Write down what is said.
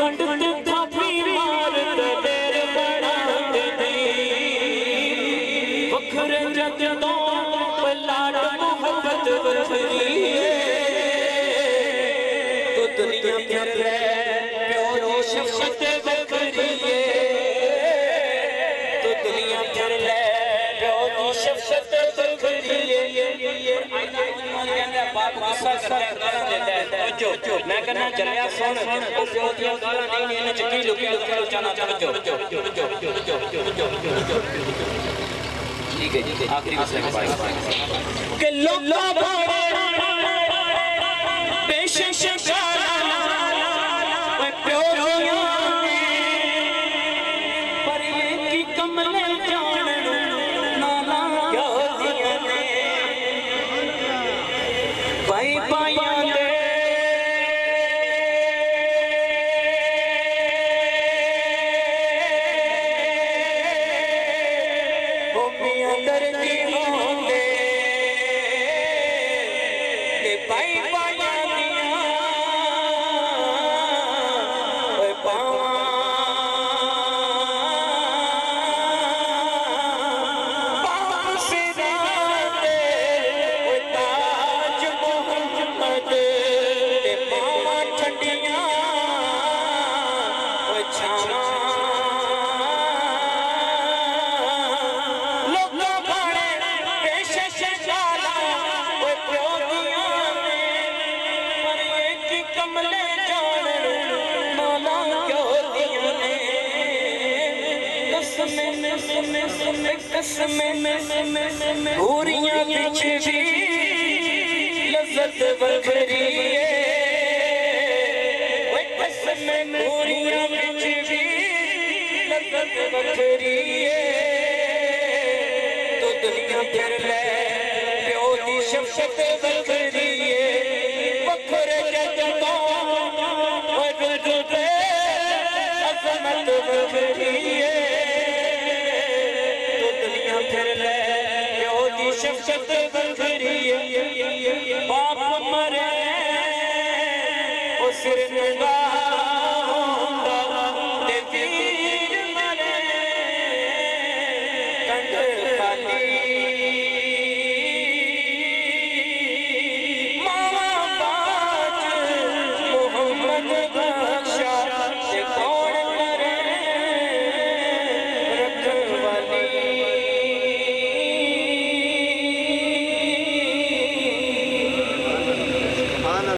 खंड थापी मार देर बना दी वखरे जगदों लाड मोहब्बत बखरी तो दुनिया फिर ले प्यो दी शफकत बखरी तो दुनिया फिर ले प्यो दी शफकत बखरी मैं कहना चलिया सुन प्यो दी गालां नहीं इन्हां च की लुकी जाना समझो ठीक है जी आखिरी मसले के बाद के लोका बड़े पेशेंश गाना ओए प्योरियां पर ये की कमले जान नाना क्या दियां ने भाई पाया दे अंदर की होंदे के भाई पाया दिया ओए पावा पावा सिराते ओए ताज मोहम्मद ते पावा ठंडियां ओए छावा पूरियां पीछे भी लज़्ज़त बखरी पूरियां पीछे भी लज़्ज़त बखरी तो दुनिया फिर ले प्यो दी शफकत बखरी वखरे जगदों अज़मत बखरी फिर ले प्यो दी शफकत बखरी बाप मरे ओ सिर नंगा